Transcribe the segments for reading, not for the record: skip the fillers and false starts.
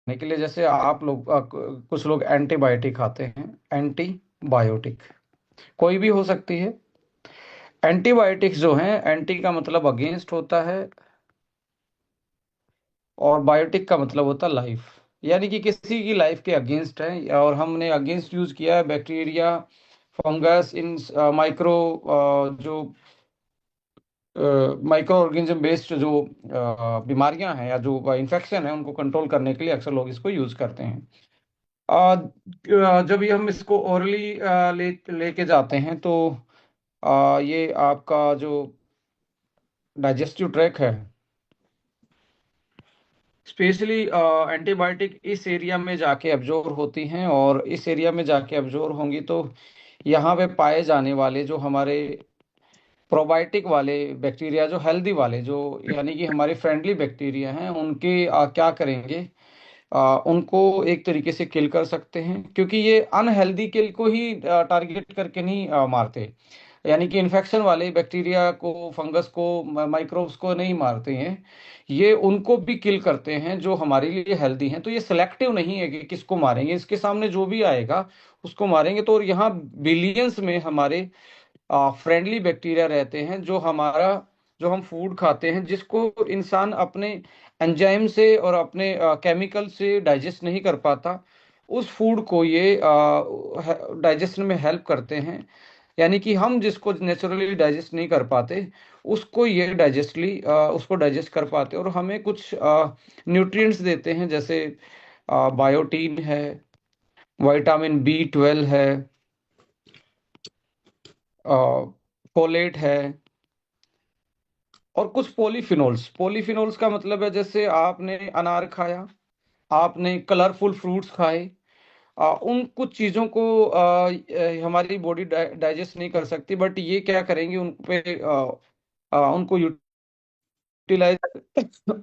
के लिए, जैसे आप लोग कुछ लोग एंटीबायोटिक खाते हैं। एंटीबायोटिक कोई भी हो सकती है। एंटीबायोटिक्स जो हैं, एंटी का मतलब अगेंस्ट होता है और बायोटिक का मतलब होता है लाइफ, यानी कि किसी की लाइफ के अगेंस्ट है। और हमने अगेंस्ट यूज किया है बैक्टीरिया, फंगस, इन माइक्रो जो माइक्रो ऑर्गेनिज्म बेस्ड जो बीमारियां हैं या जो इन्फेक्शन है, उनको कंट्रोल करने के लिए अक्सर लोग इसको यूज करते हैं। जब ये हम इसको ओरली लेके जाते हैं तो ये आपका जो डाइजेस्टिव ट्रैक है, स्पेशली एंटीबायोटिक इस एरिया में जाके एब्जॉर्ब होती हैं, और इस एरिया में जाके एब्जॉर्ब होंगी तो यहाँ पे पाए जाने वाले जो हमारे प्रोबायोटिक वाले बैक्टीरिया, जो हेल्दी वाले, जो यानी कि हमारे फ्रेंडली बैक्टीरिया हैं, उनके क्या करेंगे, उनको एक तरीके से किल कर सकते हैं, क्योंकि ये अनहेल्दी किल को ही टारगेट करके नहीं मारते। यानी कि इन्फेक्शन वाले बैक्टीरिया को, फंगस को, माइक्रोब्स को नहीं मारते हैं। ये उनको भी किल करते हैं जो हमारे लिए हेल्दी हैं। तो ये सिलेक्टिव नहीं है कि किसको मारेंगे, इसके सामने जो भी आएगा उसको मारेंगे। तो और यहाँ बिलियंस में हमारे फ्रेंडली बैक्टीरिया रहते हैं, जो हम फूड खाते हैं, जिसको इंसान अपने एंजाइम से और अपने केमिकल से डाइजेस्ट नहीं कर पाता, उस फूड को ये डाइजेशन में हेल्प करते हैं। यानी कि हम जिसको नेचुरली डाइजेस्ट नहीं कर पाते, उसको ये उसको डाइजेस्ट कर पाते, और हमें कुछ न्यूट्रिएंट्स देते हैं, जैसे बायोटीन है, विटामिन B12 है, फोलेट है, और कुछ पॉलीफिनोल्स। पॉलीफिनोल्स का मतलब है, जैसे आपने अनार खाया, आपने कलरफुल फ्रूट्स खाए, उन कुछ चीज़ों को हमारी बॉडी डाइजेस्ट नहीं कर सकती, बट ये क्या करेंगे, उन पे उनको यूटिलाइज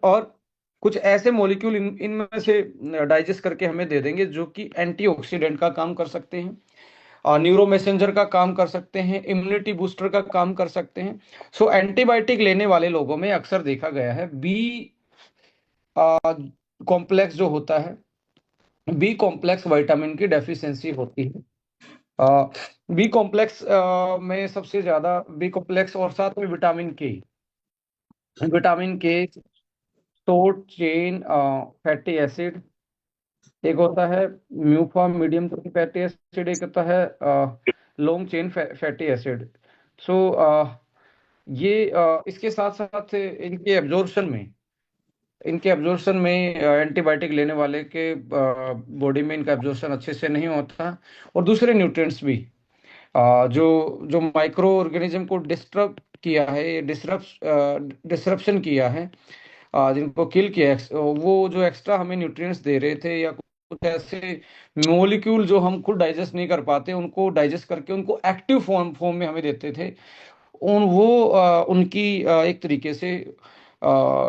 और कुछ ऐसे मॉलिक्यूल इनमें से डाइजेस्ट करके हमें दे देंगे, जो कि एंटीऑक्सीडेंट का काम कर सकते हैं, न्यूरो मैसेंजर का काम कर सकते हैं, इम्यूनिटी बूस्टर का काम कर सकते हैं। सो एंटीबायोटिक लेने वाले लोगों में अक्सर देखा गया है बी कॉम्प्लेक्स जो होता है, बी कॉम्प्लेक्स विटामिन की डेफिशिएंसी होती है। बी कॉम्प्लेक्स में सबसे ज्यादा बी कॉम्प्लेक्स, और साथ में विटामिन के शॉर्ट चेन फैटी एसिड एक होता है, म्यूफा मीडियम चेन फैटी एसिड एक होता है, लॉन्ग चेन फैटी एसिड। सो ये इसके साथ साथ इनके एब्जॉर्प्शन में एंटीबायोटिक लेने वाले के बॉडी में इनका एब्जॉर्प्शन अच्छे से नहीं होता, और दूसरे न्यूट्रिएंट्स भी जो जो माइक्रो ऑर्गेनिज्म को डिस्ट्रप्शन किया है, जिनको किल किया है, वो जो एक्स्ट्रा हमें न्यूट्रिएंट्स दे रहे थे, या कुछ ऐसे मोलिक्यूल जो हम खुद डाइजेस्ट नहीं कर पाते, उनको डाइजेस्ट करके उनको एक्टिव फॉर्म में हमें देते थे, उनकी एक तरीके से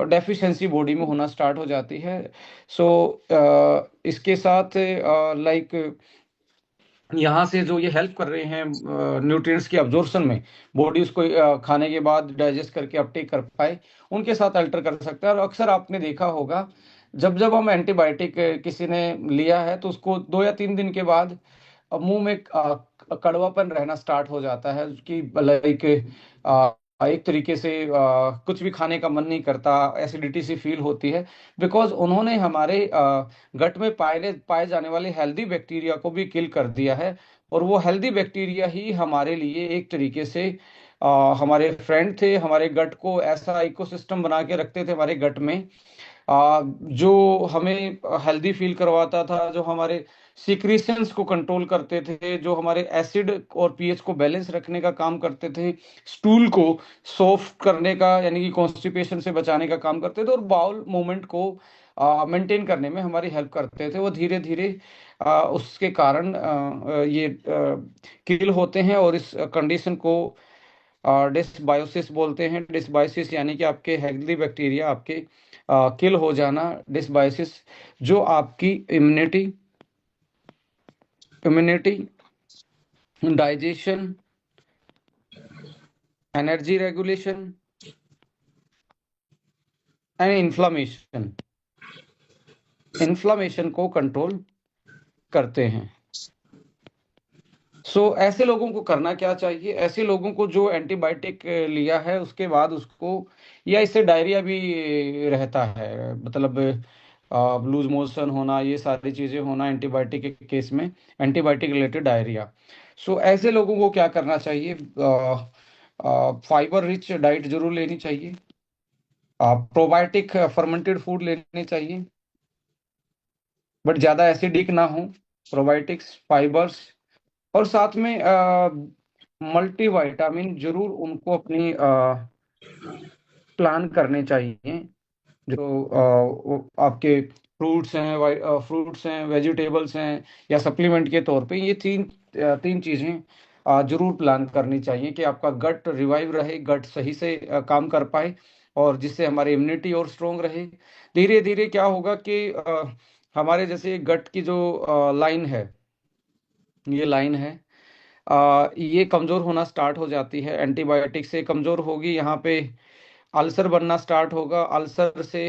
डेफिशिएंसी बॉडी में होना स्टार्ट हो जाती है। सो इसके साथ लाइक यहाँ से जो ये हेल्प कर रहे हैं न्यूट्रिएंट्स की अब्जॉर्प्शन में, बॉडी उसको खाने के बाद डाइजेस्ट करके अपटेक कर पाए, उनके साथ अल्टर कर सकता है। और अक्सर आपने देखा होगा, जब जब हम एंटीबायोटिक किसी ने लिया है, तो उसको 2 या 3 दिन के बाद मुंह में कड़वापन रहना स्टार्ट हो जाता है, कि लाइक एक तरीके से कुछ भी खाने का मन नहीं करता, एसिडिटी सी फील होती है, बिकॉज उन्होंने हमारे गट में पाए जाने वाले हेल्दी बैक्टीरिया को भी किल कर दिया है। और वो हेल्दी बैक्टीरिया ही हमारे लिए एक तरीके से हमारे फ्रेंड थे, हमारे गट को ऐसा इकोसिस्टम बना के रखते थे हमारे गट में, जो हमें हेल्दी फील करवाता था, जो हमारे सिक्रीशंस को कंट्रोल करते थे, जो हमारे एसिड और पीएच को बैलेंस रखने का काम करते थे, स्टूल को सॉफ्ट करने का, यानी कि कॉन्स्टिपेशन से बचाने का काम करते थे, और बाउल मूवमेंट को मेंटेन करने में हमारी हेल्प करते थे। वो धीरे धीरे उसके कारण ये किल होते हैं, और इस कंडीशन को डिसबायोसिस बोलते हैं। डिसबायोसिस यानी कि आपके हेल्दी बैक्टीरिया आपके किल हो जाना, डिसबायोसिस, जो आपकी immunity, digestion, energy regulation and inflammation, inflammation को कंट्रोल करते हैं। ऐसे लोगों को करना क्या चाहिए? ऐसे लोगों को जो एंटीबायोटिक लिया है उसके बाद उसको, या इससे डायरिया भी रहता है, मतलब लूज मोशन होना, ये सारी चीज़ें होना एंटीबायोटिक के केस में, एंटीबायोटिक रिलेटेड डायरिया। ऐसे लोगों को क्या करना चाहिए? फाइबर रिच डाइट जरूर लेनी चाहिए। प्रोबायोटिक फर्मेंटेड फूड लेने चाहिए, बट ज़्यादा एसिडिक ना हो। प्रोबायोटिक्स, फाइबर्स, और साथ में मल्टीविटामिन जरूर उनको अपनी प्लान करने चाहिए। जो वो आपके फ्रूट्स हैं, वेजिटेबल्स हैं, या सप्लीमेंट के तौर पे, ये तीन चीज़ें जरूर प्लान करनी चाहिए कि आपका गट रिवाइव रहे, गट सही से काम कर पाए, और जिससे हमारी इम्यूनिटी और स्ट्रोंग रहे। धीरे धीरे क्या होगा कि हमारे जैसे गट की जो लाइन है, ये लाइन है, ये कमज़ोर होना स्टार्ट हो जाती है, एंटीबायोटिक से कमज़ोर होगी। यहाँ पे अल्सर बनना स्टार्ट होगा, अल्सर से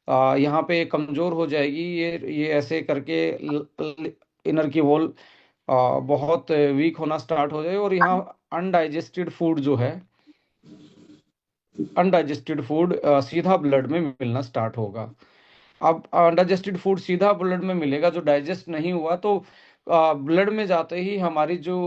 यहाँ पे कमज़ोर हो जाएगी, ये ऐसे करके इनर की वॉल बहुत वीक होना स्टार्ट हो जाए, और यहाँ अनडाइजेस्टेड फूड जो है, अनडाइजेस्टेड फूड सीधा ब्लड में मिलना स्टार्ट होगा। अब अनडाइजेस्टेड फूड सीधा ब्लड में मिलेगा, जो डाइजेस्ट नहीं हुआ, तो ब्लड में जाते ही हमारी जो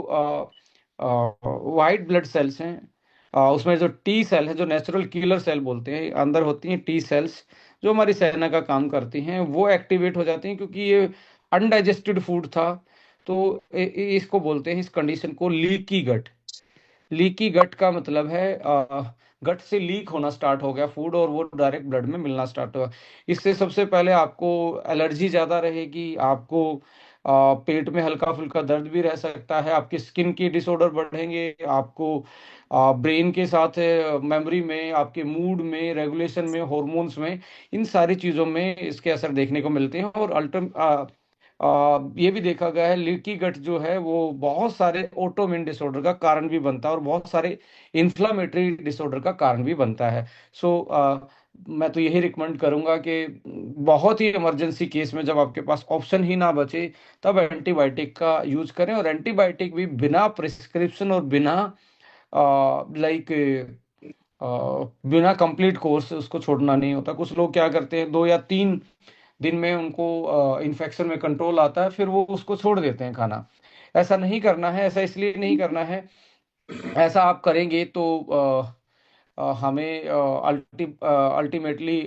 वाइट ब्लड सेल्स हैं, उसमें जो टी सेल है, जो नेचुरल किलर सेल बोलते हैं, अंदर होती हैं टी सेल्स, जो हमारी सेना का काम करती हैं, वो एक्टिवेट हो जाती हैं, क्योंकि ये अनडाइजेस्टेड फूड था। तो इसको बोलते हैं, इस कंडीशन को लीकी गट। लीकी गट का मतलब है गट से लीक होना स्टार्ट हो गया फूड, और वो डायरेक्ट ब्लड में मिलना स्टार्ट हुआ। इससे सबसे पहले आपको एलर्जी ज़्यादा रहेगी, आपको पेट में हल्का फुल्का दर्द भी रह सकता है, आपकी स्किन की डिसऑर्डर बढ़ेंगे, आपको ब्रेन के साथ मेमोरी में, आपके मूड में, रेगुलेशन में, हॉर्मोन्स में, इन सारी चीज़ों में इसके असर देखने को मिलते हैं। और ये भी देखा गया है, लीकी गट जो है वो बहुत सारे ऑटोइम्यून डिसऑर्डर का कारण भी बनता है, और बहुत सारे इन्फ्लामेटरी डिसऑर्डर का कारण भी बनता है। मैं तो यही रिकमेंड करूंगा कि बहुत ही इमरजेंसी केस में, जब आपके पास ऑप्शन ही ना बचे, तब एंटीबायोटिक का यूज करें, और एंटीबायोटिक भी बिना प्रिस्क्रिप्शन और बिना लाइक बिना कंप्लीट कोर्स उसको छोड़ना नहीं होता। कुछ लोग क्या करते हैं, 2 या 3 दिन में उनको इन्फेक्शन में कंट्रोल आता है, फिर वो उसको छोड़ देते हैं खाना। ऐसा नहीं करना है, ऐसा इसलिए नहीं करना है, ऐसा आप करेंगे तो हमें अल्टीमेटली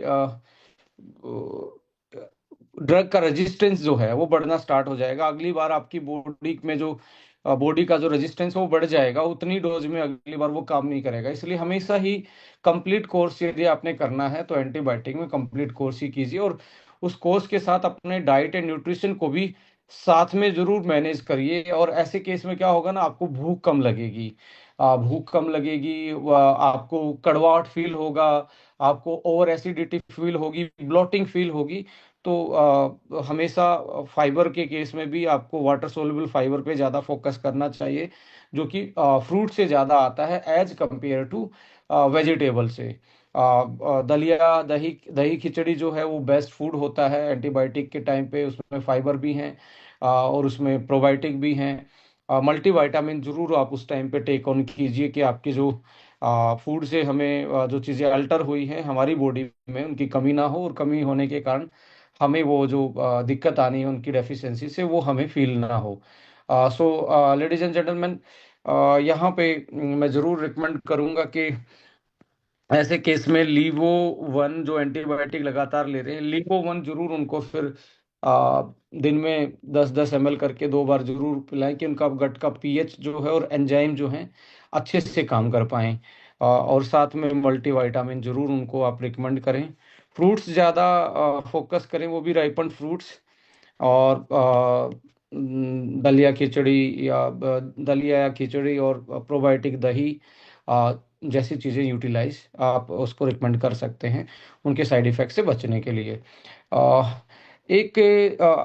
ड्रग का रेजिस्टेंस जो है वो बढ़ना स्टार्ट हो जाएगा। अगली बार आपकी बॉडी में जो बॉडी का जो रेजिस्टेंस है वो बढ़ जाएगा, उतनी डोज में अगली बार वो काम नहीं करेगा। इसलिए हमेशा ही कंप्लीट कोर्स यदि आपने करना है तो एंटीबायोटिक में कंप्लीट कोर्स ही कीजिए, और उस कोर्स के साथ अपने डाइट एंड न्यूट्रिशन को भी साथ में जरूर मैनेज करिए। और ऐसे केस में क्या होगा ना, आपको भूख कम लगेगी, भूख कम लगेगी, आपको कड़वाहट फील होगा, आपको ओवर एसिडिटी फील होगी, ब्लोटिंग फील होगी। तो हमेशा फाइबर के केस में भी आपको वाटर सोल्युबल फाइबर पे ज़्यादा फोकस करना चाहिए, जो कि फ्रूट से ज़्यादा आता है एज कंपेयर टू वेजिटेबल से। दलिया, दही दही खिचड़ी जो है वो बेस्ट फूड होता है एंटीबायोटिक के टाइम पे, उसमें फाइबर भी हैं, और उसमें प्रोबायोटिक भी हैं। मल्टीविटामिन जरूर आप उस टाइम पे टेक ऑन कीजिए, कि आपकी जो फूड से हमें जो चीज़ें अल्टर हुई हैं हमारी बॉडी में, उनकी कमी ना हो, और कमी होने के कारण हमें वो जो दिक्कत आनी है उनकी डेफिशिएंसी से, वो हमें फील ना हो। लेडीज एंड जेंटलमैन, यहाँ पे मैं ज़रूर रिकमेंड करूँगा कि ऐसे केस में लीवो वन, जो एंटीबायोटिक लगातार ले रहे हैं, लीवो वन जरूर उनको फिर आ, दिन में 10-10 ml करके 2 बार जरूर पिलाएं, कि उनका गट का पीएच जो है और एंजाइम जो हैं अच्छे से काम कर पाएं। और साथ में मल्टीविटामिन जरूर उनको आप रिकमेंड करें। फ्रूट्स ज़्यादा फोकस करें, वो भी राइपन फ्रूट्स, और दलिया खिचड़ी, दलिया या खिचड़ी और प्रोबायोटिक दही जैसी चीज़ें यूटिलाइज आप उसको रिकमेंड कर सकते हैं, उनके साइड इफ़ेक्ट से बचने के लिए। अ, एक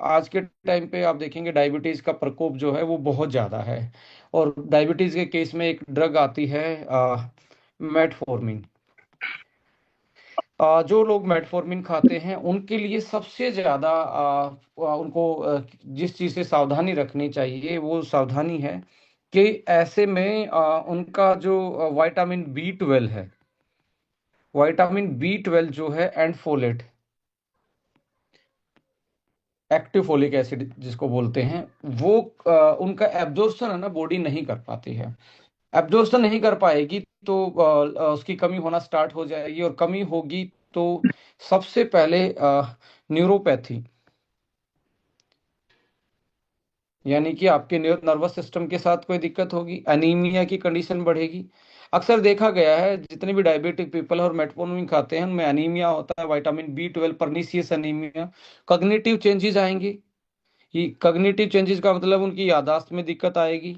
आज के टाइम पे आप देखेंगे डायबिटीज़ का प्रकोप जो है वो बहुत ज़्यादा है, और डायबिटीज़ के केस में एक ड्रग आती है मेटफॉर्मिन। जो लोग मेटफॉर्मिन खाते हैं उनके लिए सबसे ज्यादा उनको जिस चीज से सावधानी रखनी चाहिए वो सावधानी है कि ऐसे में उनका जो विटामिन बी ट्वेल्व जो है and folate, active folic acid जिसको बोलते हैं, वो उनका एब्जॉर्प्शन है ना बॉडी नहीं कर पाती है। एब्जॉर्प्शन नहीं कर पाएगी तो उसकी कमी होना स्टार्ट हो जाएगी, और कमी होगी तो सबसे पहले न्यूरोपैथी, यानी कि आपके नर्वस सिस्टम के साथ कोई दिक्कत होगी, एनीमिया की कंडीशन बढ़ेगी। अक्सर देखा गया है जितने भी डायबिटिक पीपल और मेटफॉर्मिन खाते हैं उनमें एनीमिया होता है, vitamin B 12 pernicious anaemia. Cognitive changes आएंगे। ये कॉग्निटिव चेंजेस का मतलब उनकी यादाश्त में दिक्कत आएगी,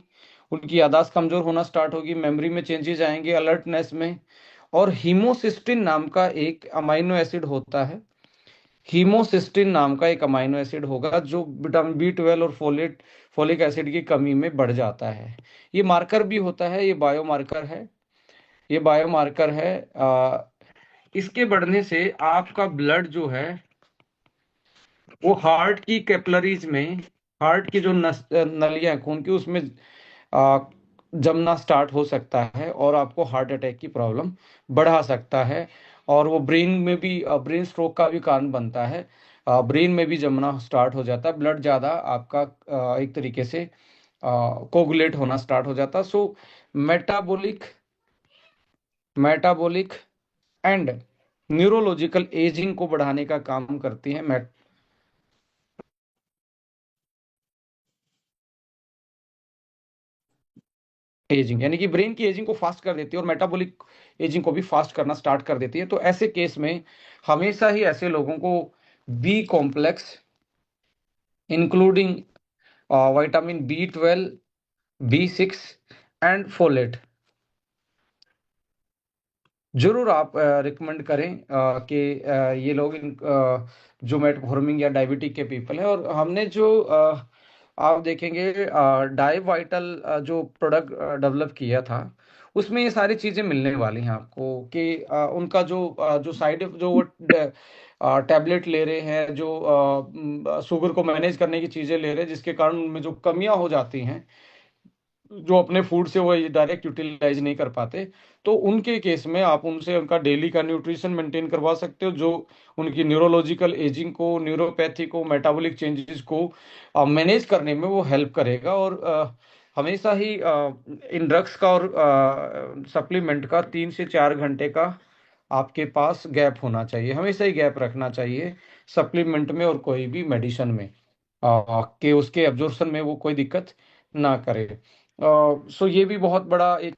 उनकी यादाश्त कमजोर होना स्टार्ट होगी, मेमोरी में चेंजेस आएंगे, अलर्टनेस में। और हीमोसिस्टिन नाम का एक अमाइनो एसिड होता है, हीमोसिस्टिन नाम का एक अमाइनो एसिड होगा जो विटामिन बी 12 और फोलिक एसिड की कमी में बढ़ जाता है। ये मार्कर भी होता है, ये बायोमार्कर है। ये बायोमार्कर है। इसके बढ़ने से आपका ब्लड जो है वो हार्ट की कैपिलरीज में, हार्ट की जो नलियां हैं खून की, उसमें आ, जमना स्टार्ट हो सकता है और आपको हार्ट अटैक की प्रॉब्लम बढ़ा सकता है। और वो ब्रेन में भी, ब्रेन स्ट्रोक का भी कारण बनता है। ब्रेन में भी जमना स्टार्ट हो जाता है, ब्लड ज़्यादा आपका एक तरीके से कोगुलेट होना स्टार्ट हो जाता है। So metabolic metabolic and neurological ageing को बढ़ाने का काम करती है एजिंग, यानी कि ब्रेन की एजिंग को फास्ट कर देती है और मेटाबॉलिक एजिंग को भी फास्ट करना स्टार्ट कर देती है। तो ऐसे केस में हमेशा ही ऐसे लोगों को B complex, including vitamin B 12, B 6 and folate, जरूर आप रिकमेंड करें कि ये लोग जो मेटफॉर्मिन या डायबिटिक के पीपल हैं। और हमने जो आप देखेंगे डाई वाइटल जो प्रोडक्ट डेवलप किया था उसमें ये सारी चीज़ें मिलने वाली हैं आपको कि उनका जो साइड जो वो टैबलेट ले रहे हैं, जो शुगर को मैनेज करने की चीज़ें ले रहे हैं, जिसके कारण उनमें जो कमियां हो जाती हैं, जो अपने फूड से वो डायरेक्ट यूटिलाइज नहीं कर पाते, तो उनके केस में आप उनसे उनका डेली का न्यूट्रिशन मेंटेन करवा सकते हो, जो उनकी न्यूरोलॉजिकल एजिंग को, न्यूरोपैथी को, मेटाबॉलिक चेंजेस को मैनेज करने में वो हेल्प करेगा। और हमेशा ही इन ड्रग्स का और सप्लीमेंट का 3 से 4 घंटे का आपके पास गैप होना चाहिए, हमेशा ही गैप रखना चाहिए सप्लीमेंट में और कोई भी मेडिसिन में, कि उसके एब्जॉर्प्शन में वो कोई दिक्कत ना करे। सो ये भी बहुत बड़ा एक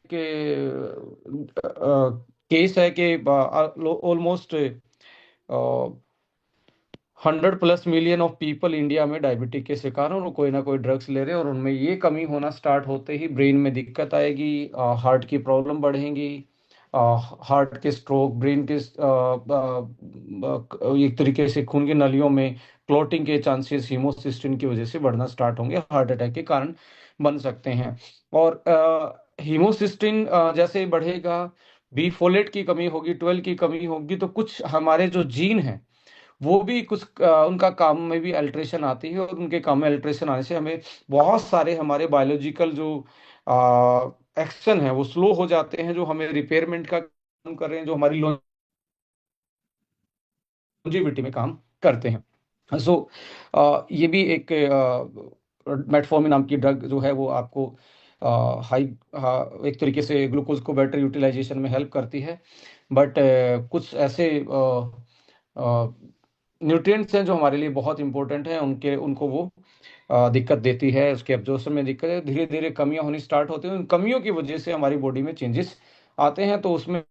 केस है कि almost 100+ million of people India में डायबिटिक के शिकार हैं और वो कोई ना कोई ड्रग्स ले रहे हैं, और उनमें ये कमी होना स्टार्ट होते ही ब्रेन में दिक्कत आएगी, हार्ट की प्रॉब्लम बढ़ेंगी, हार्ट के स्ट्रोक, ब्रेन के एक तरीके से खून की नलियों में क्लॉटिंग के चांसेस हीमोसिस्टिन की वजह से बढ़ना स्टार्ट होंगे, हार्ट अटैक के कारण बन सकते हैं। और हीमोसिस्टिन जैसे ही बढ़ेगा, बी फोलेट की कमी होगी, 12 की कमी होगी, तो कुछ हमारे जो जीन हैं वो भी कुछ उनका काम में भी अल्ट्रेशन आती है, और उनके काम में अल्ट्रेशन आने से हमें बहुत सारे हमारे बायोलॉजिकल जो एक्शन है वो स्लो हो जाते हैं, जो हमें रिपेयरमेंट का काम कर रहे हैं, जो हमारी लॉन्जेविटी में काम करते हैं। सो ये भी एक मेटफॉर्मिन नाम की ड्रग जो है वो आपको हाई एक तरीके से ग्लूकोज को बेटर यूटिलाइजेशन में हेल्प करती है। बट कुछ ऐसे न्यूट्रिएंट्स हैं जो हमारे लिए बहुत इंपॉर्टेंट हैं, उनके उनको वो दिक्कत देती है, उसके एब्जॉर्प्शन में दिक्कत है, धीरे धीरे कमियां होनी स्टार्ट होती हैं, उन कमियों की वजह से हमारी बॉडी में चेंजेस आते हैं। तो उसमें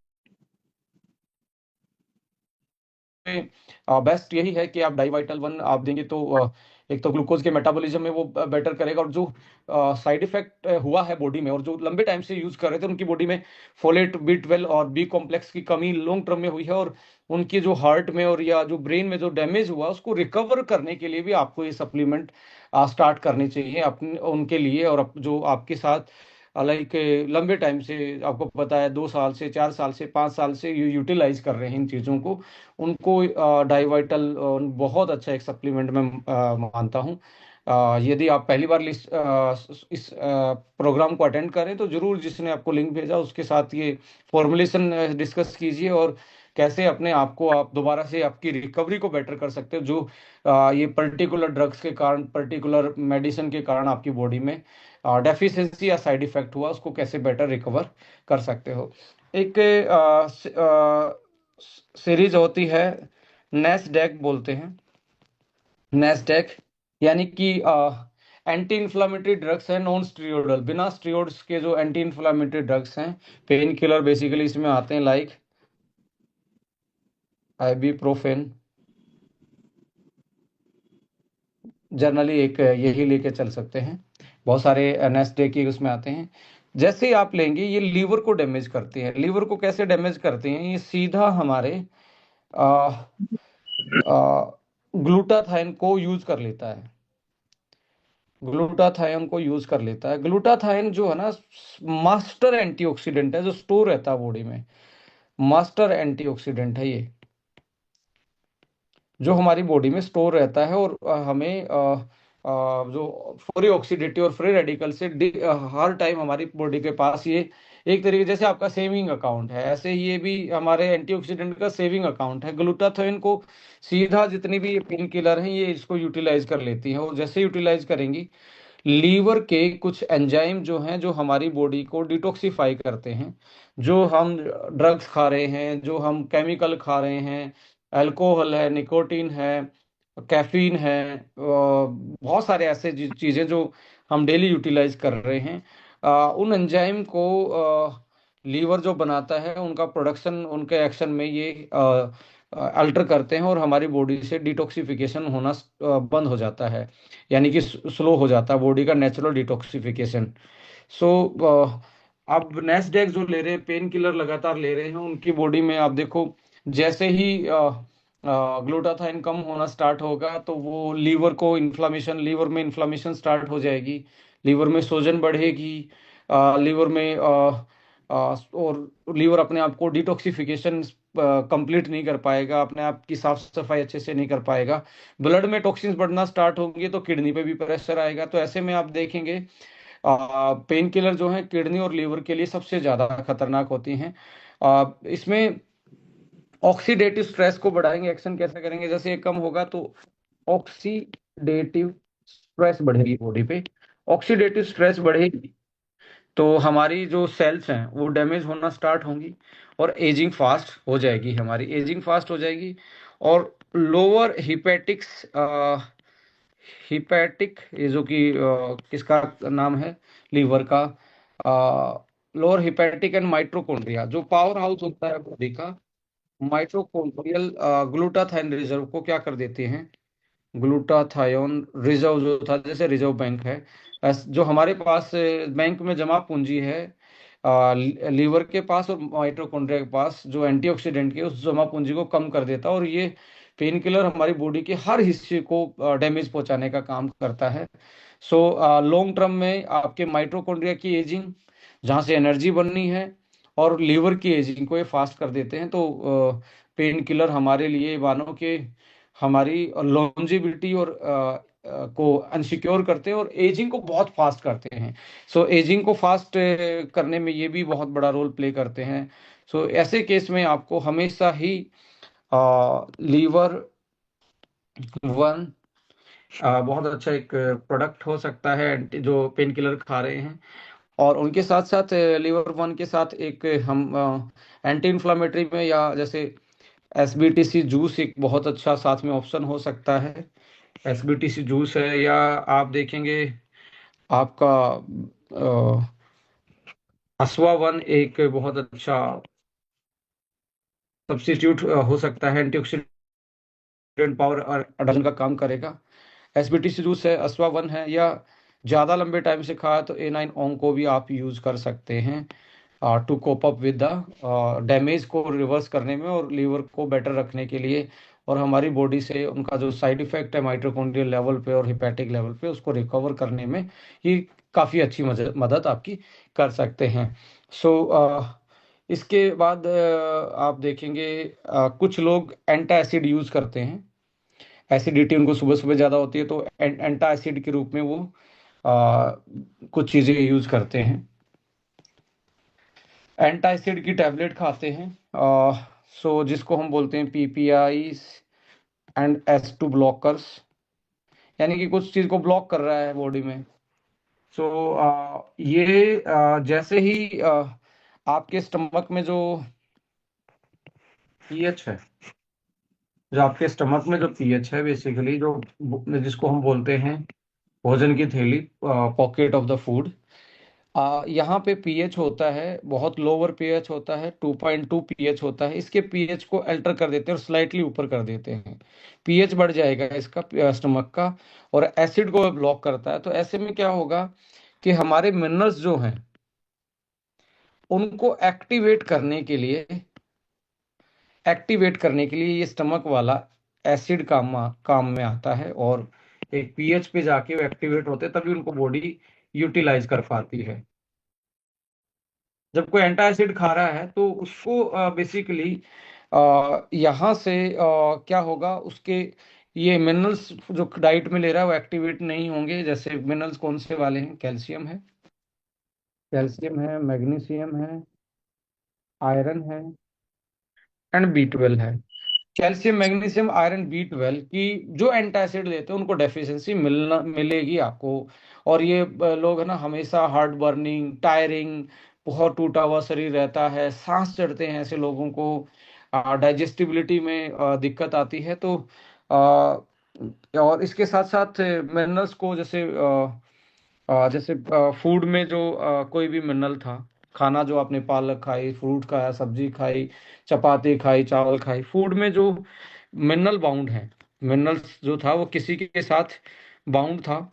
बेस्ट यही है कि आप डाइवाइटल 1 आप देंगे तो एक तो ग्लूकोज के मेटाबॉलिज्म में वो बेटर करेगा, और जो साइड इफेक्ट हुआ है बॉडी में और जो लंबे टाइम से यूज कर रहे थे उनकी बॉडी में फोलेट, बी 12 और बी कॉम्प्लेक्स की कमी लॉन्ग टर्म में हुई है, और उनकी जो हार्ट में और या जो ब्रेन में जो डैमेज हुआ उसको रिकवर करने के लिए भी आपको ये सप्लीमेंट स्टार्ट करनी चाहिए अपने उनके लिए, और जो आपके साथ लाइक लंबे टाइम से, आपको पता है 2 साल से, 4 साल से, 5 साल से यूटिलाइज कर रहे हैं इन चीज़ों को, उनको डाइवाइटल बहुत अच्छा एक सप्लीमेंट में मानता हूँ। यदि आप पहली बार इस प्रोग्राम को अटेंड करें तो जरूर, जिसने आपको लिंक भेजा उसके साथ ये फॉर्मुलेशन डिस्कस कीजिए, और कैसे अपने आप को आप दोबारा से आपकी रिकवरी को बेटर कर सकते हो, जो ये पर्टिकुलर ड्रग्स के कारण, पर्टिकुलर मेडिसिन के कारण आपकी बॉडी में डेफिशिएंसी या साइड इफेक्ट हुआ, उसको कैसे बेटर रिकवर कर सकते हो। एक सीरीज होती है, नेस्डेक बोलते हैं, नेस्डेक, यानी कि एंटी इन्फ्लामेटरी ड्रग्स है, नॉन स्टीरोडल, बिना स्टीरोड्स के जो एंटी इन्फ्लामेटरी ड्रग्स हैं, पेन किलर बेसिकली इसमें आते हैं, लाइक आइबुप्रोफेन, जनरली एक यही लेके चल सकते हैं। बहुत सारे नेस्डे की उसमें आते हैं। जैसे ही आप लेंगे, ये लीवर को डैमेज करते हैं। लीवर को कैसे डैमेज करते हैं? ये सीधा हमारे ग्लूटाथाइन को यूज कर लेता है, ग्लूटाथाइन को यूज कर लेता है। ग्लूटाथाइन जो है ना, मास्टर एंटीऑक्सीडेंट है, जो स्टोर रहता है बॉडी में, मास्टर एंटीऑक्सीडेंट है ये, जो हमारी बॉडी में स्टोर रहता है, और हमें जो फ्री ऑक्सीडेटिव और फ्री रेडिकल से हर टाइम हमारी बॉडी के पास ये, एक तरीके जैसे आपका सेविंग अकाउंट है, ऐसे ही ये भी हमारे एंटीऑक्सीडेंट का सेविंग अकाउंट है। ग्लूटाथाइन को सीधा जितनी भी पेन किलर हैं ये इसको यूटिलाइज कर लेती हैं, और जैसे यूटिलाइज करेंगी, लीवर के कुछ एंजाइम जो हैं, जो हमारी बॉडी को डिटॉक्सिफाई करते हैं, जो हम ड्रग्स खा रहे हैं, जो हम केमिकल खा रहे हैं, अल्कोहल है, निकोटीन है, कैफीन है, बहुत सारे ऐसे चीज़ें जो हम डेली यूटिलाइज कर रहे हैं, उन एंजाइम को लीवर जो बनाता है, उनका प्रोडक्शन, उनके एक्शन में ये अल्टर करते हैं, और हमारी बॉडी से डिटॉक्सिफिकेशन होना बंद हो जाता है, यानी कि स्लो हो जाता है बॉडी का नेचुरल डिटॉक्सिफिकेशन। सो अब नेस्डेक जो ले रहे हैं, पेन किलर लगातार ले रहे हैं, उनकी बॉडी में आप देखो, जैसे ही ग्लूटाथाइन कम होना स्टार्ट होगा, तो वो लीवर को इन्फ्लामेशन, लीवर में इन्फ्लामेशन स्टार्ट हो जाएगी, लीवर में सूजन बढ़ेगी, लीवर में और लीवर अपने आप को डिटॉक्सिफिकेशन कंप्लीट नहीं कर पाएगा, अपने आप की साफ सफाई अच्छे से नहीं कर पाएगा, ब्लड में टॉक्सिन्स बढ़ना स्टार्ट होंगे, तो किडनी पे भी प्रेशर आएगा। तो ऐसे में आप देखेंगे पेन किलर जो है किडनी और लीवर के लिए सबसे ज़्यादा खतरनाक होती हैं। इसमें ऑक्सीडेटिव स्ट्रेस को बढ़ाएंगे, एक्शन कैसे करेंगे? जैसे ये कम होगा तो ऑक्सीडेटिव स्ट्रेस बढ़ेगी बॉडी पे, ऑक्सीडेटिव स्ट्रेस बढ़ेगी तो हमारी जो सेल्स हैं वो डैमेज होना स्टार्ट होंगी, और एजिंग फास्ट हो जाएगी, हमारी एजिंग फास्ट हो जाएगी। और लोअर हिपेटिक्स, हिपैटिक, ये जो कि किसका नाम है, लीवर का, लोअर हिपैटिक एंड माइट्रोकॉन्ड्रिया, जो पावर हाउस होता है बॉडी का, माइटोकॉन्ड्रियल ग्लूटाथाइन रिजर्व को क्या कर देते हैं? ग्लूटाथायोन रिजर्व जो था, जैसे रिजर्व बैंक है, जो हमारे पास बैंक में जमा पूंजी है, लीवर के पास और माइटोकॉन्ड्रिया के पास, जो एंटीऑक्सीडेंट की उस जमा पूंजी को कम कर देता है, और ये पेन किलर हमारी बॉडी के हर हिस्से को डैमेज पहुंचाने का काम करता है। सो लॉन्ग टर्म में आपके माइटोकॉन्ड्रिया की एजिंग, जहाँ से एनर्जी बननी है, और लीवर की एजिंग को ये फास्ट कर देते हैं। तो पेन किलर हमारे लिए मानो कि हमारी लॉन्जिविटी और को अनसिक्योर करते हैं, और एजिंग को बहुत फास्ट करते हैं। सो एजिंग को फास्ट करने में ये भी बहुत बड़ा रोल प्ले करते हैं। सो ऐसे केस में आपको हमेशा ही लीवर वन बहुत अच्छा एक प्रोडक्ट हो सकता है, जो पेन किलर खा रहे हैं, और उनके साथ साथ लीवर वन के साथ एक हम एंटी इन्फ्लामेटरी में, या जैसे एसबीटीसी जूस एक बहुत अच्छा साथ में ऑप्शन हो सकता है। एसबीटीसी जूस है, या आप देखेंगे आपका अस्वा वन एक बहुत अच्छा सब्स्टिट्यूट हो सकता है, एंटीऑक्सीडेंट पावर अडन का काम करेगा। एसबीटीसी जूस है, अस्वा वन है, या ज़्यादा लंबे टाइम से खाया तो ए नाइन ओंग को भी आप यूज़ कर सकते हैं, to cope up with the damage को रिवर्स करने में, और लीवर को बेटर रखने के लिए, और हमारी बॉडी से उनका जो साइड इफेक्ट है माइटोकॉन्ड्रियल लेवल पे और हिपैटिक लेवल पे, उसको रिकवर करने में ये काफ़ी अच्छी मदद आपकी कर सकते हैं। सो इसके बाद आप देखेंगे कुछ लोग एंटा एसिड यूज़ करते हैं। एसिडिटी उनको सुबह सुबह ज़्यादा होती है, तो एंटा एसिड के रूप में वो अ, कुछ चीज़ें यूज़ करते हैं। एंटा एसिड की टैबलेट खाते हैं, सो जिसको हम बोलते हैं पीपीआई एंड S2 ब्लॉकर्स, यानी कि कुछ चीज़ को ब्लॉक कर रहा है बॉडी में। सो ये जैसे ही आपके स्टमक में जो पीएच है, जो आपके स्टमक में जो पीएच है, बेसिकली जो जिसको हम बोलते हैं भोजन की थैली, पॉकेट ऑफ द फूड, यहाँ पे पीएच होता है, बहुत लोअर पीएच होता है, 2.2 पीएच होता है। इसके पीएच को अल्टर कर देते हैं और स्लाइटली ऊपर कर देते हैं। पीएच बढ़ जाएगा इसका स्टमक का, और एसिड को ब्लॉक करता है। तो ऐसे में क्या होगा कि हमारे मिनरल्स जो हैं उनको एक्टिवेट करने के लिए ये स्टमक वाला एसिड काम में आता है, और एक पीएच पे जाके वो एक्टिवेट होते हैं, तभी उनको बॉडी यूटिलाइज कर पाती है। जब कोई एंटा एसिड खा रहा है तो उसको बेसिकली यहाँ से क्या होगा, उसके ये मिनरल्स जो डाइट में ले रहा है वो एक्टिवेट नहीं होंगे। जैसे मिनरल्स कौन से वाले हैं? कैल्शियम है, मैग्नीशियम है, आयरन है, एंड B12 है। कैल्शियम, मैग्नीशियम, आयरन, B12 की जो एंटासिड देते हैं उनको डेफिशिएंसी मिलेगी आपको। और ये लोग है ना, हमेशा हार्ट बर्निंग, टायरिंग, बहुत टूटा हुआ शरीर रहता है, सांस चढ़ते हैं, ऐसे लोगों को डाइजेस्टिबिलिटी में दिक्कत आती है। तो और इसके साथ साथ मिनरल्स को, जैसे फूड में जो कोई भी मिनरल था, खाना जो आपने पालक खाई, फ्रूट खाया, सब्जी खाई, चपाती खाई, चावल खाई, फूड में जो मिनरल बाउंड है, मिनरल्स जो था वो किसी के साथ बाउंड था,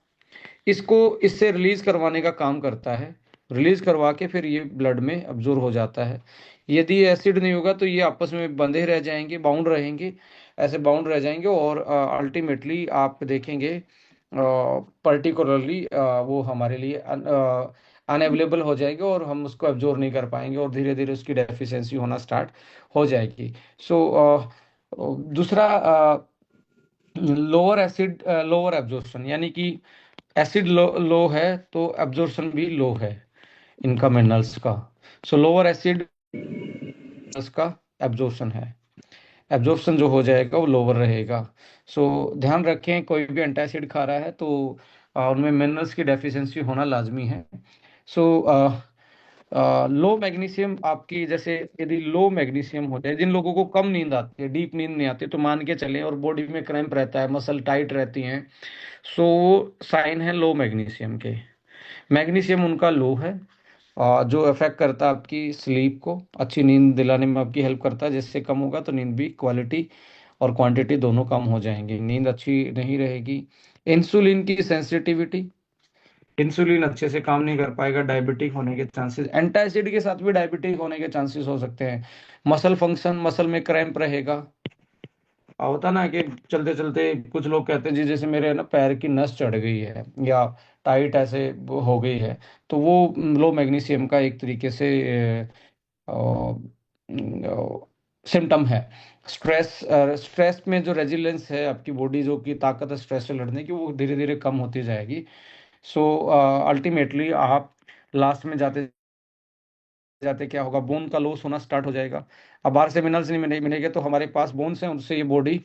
इसको इससे रिलीज करवाने का काम करता है। रिलीज करवा के फिर ये ब्लड में अब्जॉर्ब हो जाता है। यदि एसिड नहीं होगा तो ये आपस में बंधे रह जाएंगे, बाउंड रहेंगे, ऐसे बाउंड रह जाएंगे, और अल्टीमेटली आप देखेंगे पर्टिकुलरली वो हमारे लिए अनअवेलेबल हो जाएंगे, और हम उसको अब्जॉर्ब नहीं कर पाएंगे, और धीरे धीरे उसकी डेफिशिएंसी होना स्टार्ट हो जाएगी। सो दूसरा, लोअर एब्जॉर्प्शन, यानी कि एसिड लो है तो एब्जॉर्प्शन भी लो है इनका, मिनरल्स का। सो लोअर एसिड का एब्जॉर्प्शन है, एब्जॉर्प्शन जो हो जाएगा वो लोअर रहेगा। सो ध्यान रखें, कोई भी एंटासिड खा रहा है तो उनमें मिनरल्स की डेफिशिएंसी होना लाजमी है। सो लो मैग्नीशियम आपकी, जैसे यदि लो मैग्नीशियम होता है, जिन लोगों को कम नींद आती है, डीप नींद नहीं आती, तो मान के चलें, और बॉडी में क्रैम्प रहता है, मसल टाइट रहती हैं, सो साइन है लो मैग्नीशियम के। मैग्नीशियम उनका लो है, जो अफेक्ट करता है आपकी स्लीप को, अच्छी नींद दिलाने में आपकी हेल्प करता है। जिससे कम होगा तो नींद भी क्वालिटी और क्वांटिटी दोनों कम हो जाएंगी, नींद अच्छी नहीं रहेगी। इंसुलिन की सेंसिटिविटी, इंसुलिन अच्छे से काम नहीं कर पाएगा, डायबिटिक होने के चांसेस, एंटासिड के साथ भी डायबिटिक होने के चांसेस हो सकते हैं। मसल फंक्शन, मसल में क्रैम्प रहेगा। होता ना कि चलते चलते कुछ लोग कहते हैं जी जैसे मेरे ना पैर की नस चढ़ गई है, या टाइट ऐसे वो हो गई है, तो वो लो मैग्नीशियम का एक तरीके से सिम्टम है। स्ट्रेस, स्ट्रेस में जो रेजिलियंस है आपकी बॉडी, जो की ताकत है स्ट्रेस से लड़ने की, वो धीरे धीरे कम होती जाएगी। सो अल्टीमेटली आप लास्ट में जाते जाते क्या होगा, बोन का लॉस होना स्टार्ट हो जाएगा। अब बाहर से मिनरल्स नहीं मिलेंगे, तो हमारे पास बोन्स हैं, उनसे ये बॉडी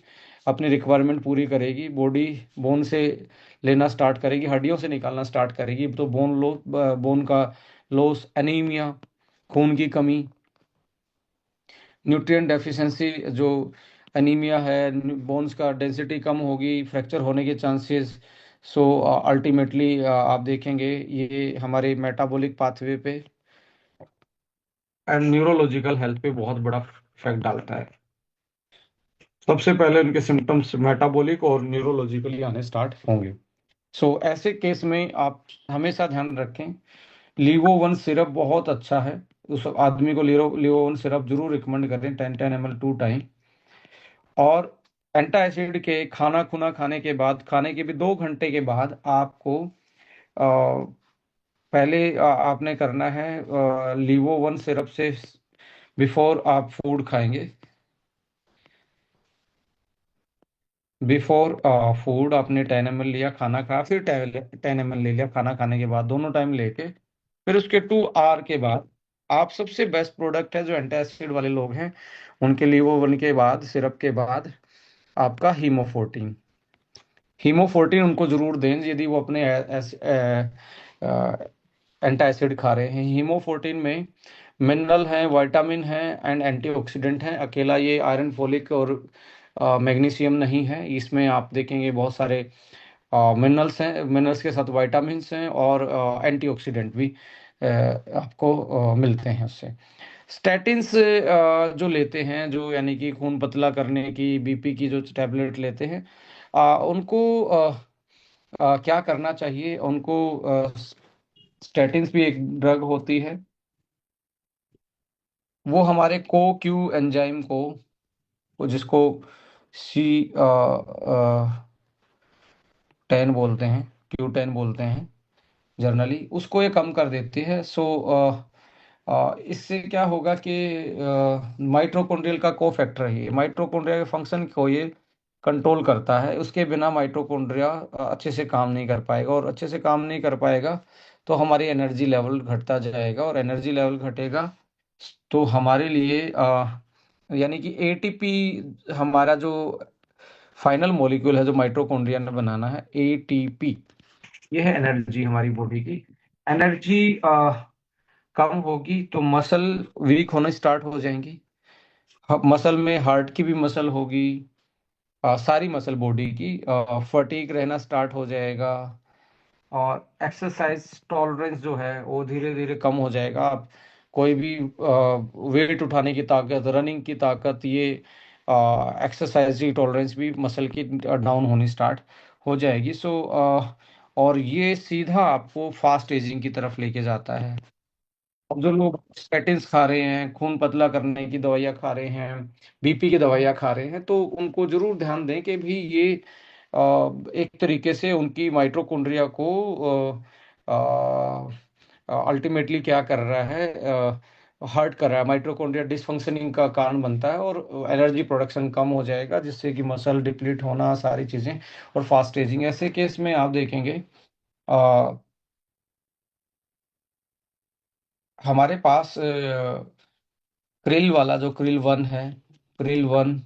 अपनी रिक्वायरमेंट पूरी करेगी। बॉडी बोन से लेना स्टार्ट करेगी, हड्डियों से निकालना स्टार्ट करेगी, तो बोन का लॉस, एनीमिया, खून की कमी, न्यूट्रिएंट डेफिशिएंसी, जो एनीमिया है, बोन्स का डेंसिटी कम होगी, फ्रैक्चर होने के चांसेस। सो अल्टीमेटली आप देखेंगे ये हमारे मेटाबॉलिक पाथवे पे एंड न्यूरोलॉजिकल हेल्थ पे बहुत बड़ा इफेक्ट डालता है। सबसे पहले उनके सिम्टम्स मेटाबॉलिक और न्यूरोलॉजिकली आने स्टार्ट होंगे। सो ऐसे केस में आप हमेशा ध्यान रखें, लीवो वन सिरप बहुत अच्छा है। उस आदमी को लीवो वन सिरप जरूर रिकमेंड करें, 10 10 ml 2 टाइम। और एंटा एसिड के खाना खुना खाने के बाद, खाने के भी 2 घंटे के बाद आपको पहले आपने करना है लीवो वन सिरप से बिफोर आप फूड खाएंगे, बिफोर फूड आपने 10 ml लिया खाना खा, फिर 10 ml ले लिया खाना खाने के बाद, दोनों टाइम लेके फिर उसके 2 आवर के बाद आप, सबसे बेस्ट प्रोडक्ट है जो एंटासिड वाले लोग हैं उनके लिए, वो वन के बाद सिरप के बाद आपका हीमोफोर्टीन, हीमोफोर्टीन उनको जरूर दें यदि वो अपने एंटासिड खा रहे हैं। हीमोफोर्टीन में मिनरल हैं, विटामिन हैं एंड एंटीऑक्सीडेंट हैं। अकेला ये आयरन, फोलिक और मैग्नीशियम नहीं है, इसमें आप देखेंगे बहुत सारे मिनरल्स हैं, मिनरल्स के साथ विटामिन्स हैं और एंटीऑक्सीडेंट भी आपको मिलते हैं उससे। स्टैटिन्स जो लेते हैं, जो यानी कि खून पतला करने की, बीपी की जो टैबलेट लेते हैं, उनको क्या करना चाहिए उनको? स्टैटिन्स भी एक ड्रग होती है, वो हमारे को क्यू एंजाइम को, वो जिसको सी 10 बोलते हैं, Q10 बोलते हैं जनरली, उसको ये कम कर देती है। सो इससे क्या होगा कि माइटोकॉन्ड्रियल का को फैक्टर है, ये माइटोकॉन्ड्रिया के फंक्शन को ये कंट्रोल करता है। उसके बिना माइटोकॉन्ड्रिया अच्छे से काम नहीं कर पाएगा, और अच्छे से काम नहीं कर पाएगा तो हमारी एनर्जी लेवल घटता जाएगा, और एनर्जी लेवल घटेगा तो हमारे लिए यानी कि एटीपी, हमारा जो फाइनल मॉलिक्यूल है जो माइटोकॉन्ड्रिया ने बनाना है, एटीपी, ये है एनर्जी हमारी बॉडी की। एनर्जी कम होगी तो मसल वीक होना स्टार्ट हो जाएंगी, मसल में हार्ट की भी मसल होगी, सारी मसल बॉडी की, फटीग रहना स्टार्ट हो जाएगा, और एक्सरसाइज टॉलरेंस जो है वो धीरे धीरे कम हो जाएगा। आप कोई भी वेट उठाने की ताकत, रनिंग की ताकत, ये एक्सरसाइज की टॉलरेंस भी मसल की डाउन होनी स्टार्ट हो जाएगी। सो और ये सीधा आपको फास्ट एजिंग की तरफ लेके जाता है। अब जो लोग स्टेटिन्स खा रहे हैं, खून पतला करने की दवाइयाँ खा रहे हैं, बीपी की दवाइयाँ खा रहे हैं, तो उनको जरूर ध्यान दें कि भी ये एक तरीके से उनकी माइटोकॉन्ड्रिया को अल्टीमेटली क्या कर रहा है, हर्ट कर रहा है, माइटोकॉन्ड्रिया डिसफंक्शनिंग का कारण बनता है, और एनर्जी प्रोडक्शन कम हो जाएगा जिससे कि मसल डिप्लीट होना, सारी चीज़ें, और फास्ट एजिंग। ऐसे केस में आप देखेंगे हमारे पास क्रिल वाला, जो क्रिल वन है, क्रिल वन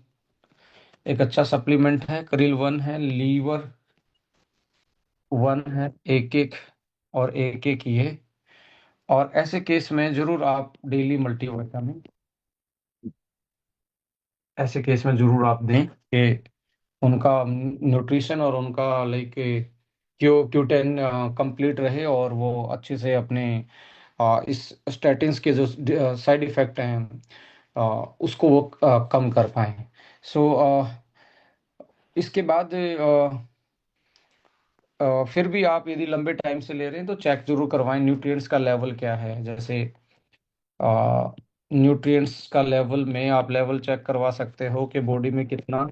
एक अच्छा सप्लीमेंट है, क्रिल वन है, लीवर वन है, एक एक और एक एक ये। और ऐसे केस में जरूर आप डेली मल्टीविटामिन, ऐसे केस में जरूर आप दें कि उनका न्यूट्रिशन और उनका लाइक Q10 कंप्लीट रहे, और वो अच्छे से अपने इस स्टैटिन्स के जो साइड इफेक्ट हैं उसको वो कम कर पाए। सो इसके बाद फिर भी आप यदि लंबे टाइम से ले रहे हैं तो चेक जरूर करवाएं न्यूट्रिएंट्स का लेवल क्या है। जैसे न्यूट्रिएंट्स का लेवल में आप लेवल चेक करवा सकते हो कि बॉडी में कितना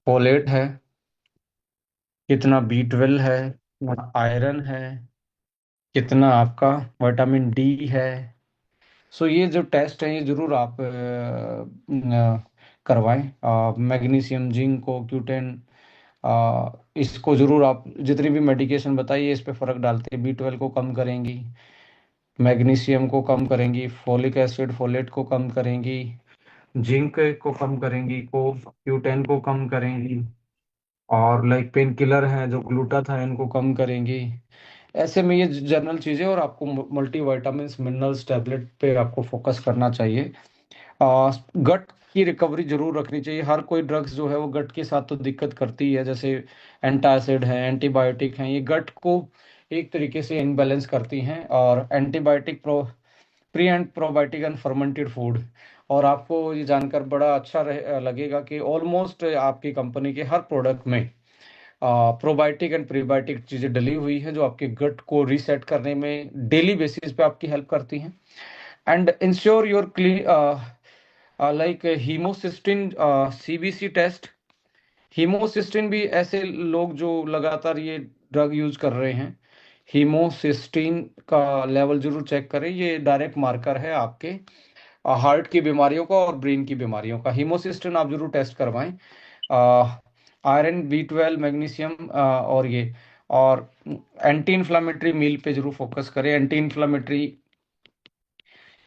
फोलेट है, कितना B12 है, कितना आयरन है, कितना आपका विटामिन डी है। सो ये जो टेस्ट हैं ये जरूर आप करवाएं। मैग्नीशियम, जिंक को, Q10, इसको जरूर आप, जितनी भी मेडिकेशन बताइए इस पे फर्क डालते हैं, B12 को कम करेंगी, मैग्नीशियम को कम करेंगी, फोलिक एसिड फोलेट को कम करेंगी, जिंक को कम करेंगी, को Q10 को कम करेंगी, और लाइक पेन किलर हैं जो ग्लूटाथाइन को कम करेंगी। ऐसे में ये जनरल चीज़ें, और आपको मल्टी वाइटामिन मिनरल्स टैबलेट पे आपको फोकस करना चाहिए। गट की रिकवरी जरूर रखनी चाहिए। हर कोई ड्रग्स जो है वो गट के साथ तो दिक्कत करती है, जैसे एंटासिड है, एंटीबायोटिक हैं, ये गट को एक तरीके से इनबैलेंस करती हैं। और antibiotic pre and probiotic and fermented food, और आपको ये जानकर बड़ा अच्छा लगेगा कि ऑलमोस्ट आपकी कंपनी के हर प्रोडक्ट में प्रोबायोटिक एंड प्रीबायोटिक चीज़ें डली हुई हैं, जो आपके गट को रीसेट करने में डेली बेसिस पे आपकी हेल्प करती हैं। And ensure your clean, like homocysteine CBC test. Homocysteine भी ऐसे लोग जो लगातार ये ड्रग यूज कर रहे हैं, हीमोसिस्टीन का लेवल जरूर चेक करें, ये डायरेक्ट मार्कर है आपके हार्ट की बीमारियों का और ब्रेन की बीमारियों का। हीमोसिस्टीन आप जरूर टेस्ट करवाएं। आयरन, B12, मैग्नीशियम और ये, और एंटी इन्फ्लामेटरी मील पे जरूर फोकस करें। एंटी इन्फ्लामेटरी,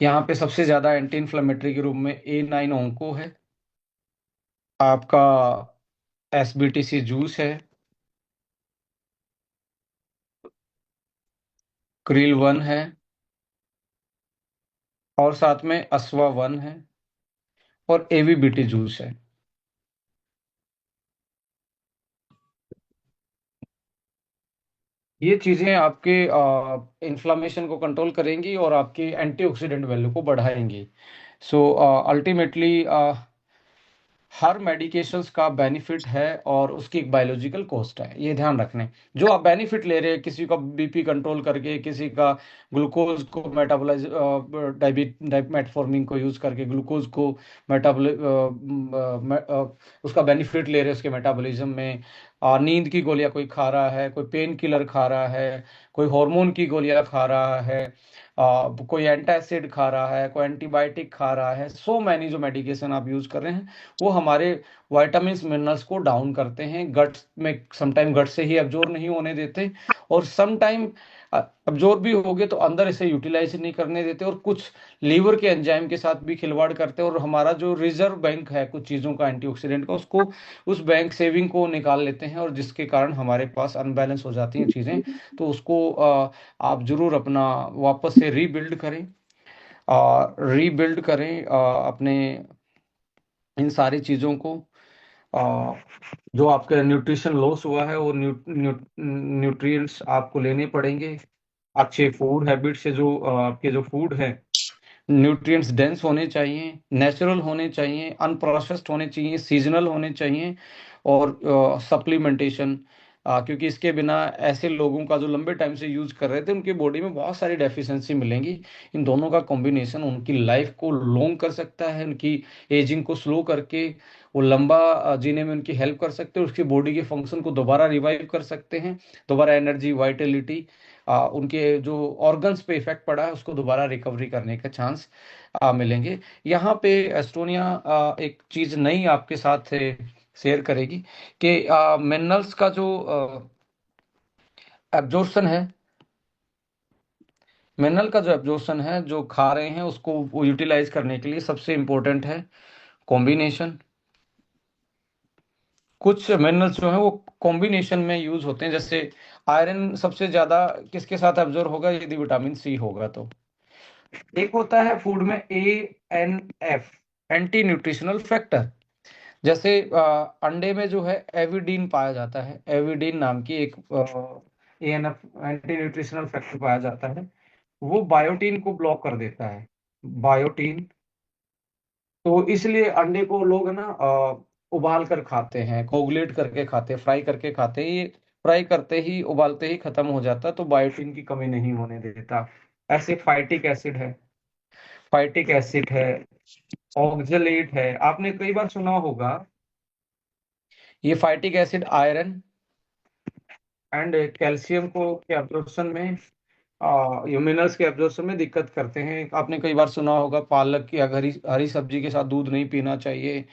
यहाँ पे सबसे ज्यादा एंटी इन्फ्लामेटरी के रूप में A9 ओंको है, आपका SBTC जूस है, क्रिल वन है, और साथ में अस्वा वन है, और AVBT जूस है। ये चीजें आपके इन्फ्लामेशन को कंट्रोल करेंगी और आपकी एंटीऑक्सीडेंट वैल्यू को बढ़ाएंगी। सो अल्टीमेटली हर मेडिकेशंस का बेनिफिट है और उसकी एक बायोलॉजिकल कॉस्ट है, ये ध्यान रखने। जो आप बेनिफिट ले रहे हैं, किसी का BP कंट्रोल करके, किसी का ग्लूकोज को मेटाबोलाइज, मेटफॉर्मिन को यूज करके ग्लूकोज को मेटाबोल उसका बेनिफिट ले रहे हैं उसके मेटाबॉलिज्म में। नींद की गोलियां कोई खा रहा है, कोई पेन किलर खा रहा है, कोई हार्मोन की गोलियां खा रहा है, कोई एंटासिड खा रहा है, कोई एंटीबायोटिक खा रहा है। सो मैनी जो मेडिकेशन आप यूज कर रहे हैं वो हमारे वाइटामिन मिनरल्स को डाउन करते हैं, गट में समटाइम गट से ही एब्जॉर्ब नहीं होने देते, और समटाइम एब्जॉर्ब भी हो गए तो अंदर इसे यूटिलाइज नहीं करने देते, और कुछ लीवर के एंजाइम के साथ भी खिलवाड़ करते हैं, और हमारा जो रिजर्व बैंक है कुछ चीज़ों का, एंटीऑक्सीडेंट का, उसको, उस बैंक सेविंग को निकाल लेते हैं, और जिसके कारण हमारे पास अनबैलेंस हो जाती हैं चीज़ें। तो उसको आप जरूर अपना वापस से रीबिल्ड करें, रीबिल्ड करें अपने इन सारी चीज़ों को। अ, जो आपका न्यूट्रिशन लॉस हुआ है वो न्यूट्रिएंट्स आपको लेने पड़ेंगे। अच्छे फूड हैबिट से, जो आपके जो फूड है न्यूट्रिएंट्स डेंस होने चाहिए, नेचुरल होने चाहिए, अनप्रोसेस्ड होने चाहिए, सीजनल होने चाहिए, और सप्लीमेंटेशन, क्योंकि इसके बिना ऐसे लोगों का जो लंबे टाइम से यूज कर रहे थे उनकी बॉडी में बहुत सारी डेफिशिएंसी मिलेंगी। इन दोनों का कॉम्बिनेशन उनकी लाइफ को लॉन्ग कर सकता है, उनकी एजिंग को स्लो करके वो लंबा जीने में उनकी हेल्प कर सकते हैं, उसकी बॉडी के फंक्शन को दोबारा रिवाइव कर सकते हैं, दोबारा एनर्जी, वाइटलिटी, उनके जो ऑर्गन्स पे इफेक्ट पड़ा है उसको दोबारा रिकवरी करने का चांस मिलेंगे। यहाँ पे एस्टोनिया एक चीज नई आपके साथ शेयर करेगी कि मिनरल्स का जो एब्जॉर्प्शन है, मिनरल का जो एब्जॉर्प्शन है, जो खा रहे हैं उसको वो यूटिलाइज करने के लिए सबसे इंपॉर्टेंट है कॉम्बिनेशन। कुछ मिनरल्स जो है वो कॉम्बिनेशन में यूज होते हैं, जैसे आयरन सबसे ज्यादा किसके साथ एब्जॉर्ब होगा, यदि विटामिन C होगा तो। एक होता है फूड में ANF, एंटी न्यूट्रिशनल फैक्टर। जैसे अंडे में जो है एविडीन पाया जाता है, एविडीन नाम की एक ANF, एंटी न्यूट्रिशनल फैक्टर पाया जाता है, वो बायोटीन को ब्लॉक कर देता है, बायोटीन। तो इसलिए अंडे को लोग ना उबाल कर खाते हैं, कोगुलेट करके खाते हैं, फ्राई करके खाते हैं, ये फ्राई करते ही, उबालते ही खत्म हो जाता है, तो बायोटीन की कमी नहीं होने देता। ऐसे फाइटिक एसिड है, फाइटिक एसिड है, ऑक्जेलेट है, आपने कई बार सुना होगा। ये phytic acid iron and calcium को के एब्जॉर्प्शन में, ये मिनरल्स के एब्जॉर्प्शन में दिक्कत करते हैं। आपने कई बार सुना होगा पालक की या हरी हरी सब्जी के साथ दूध नहीं पीना चाहिए,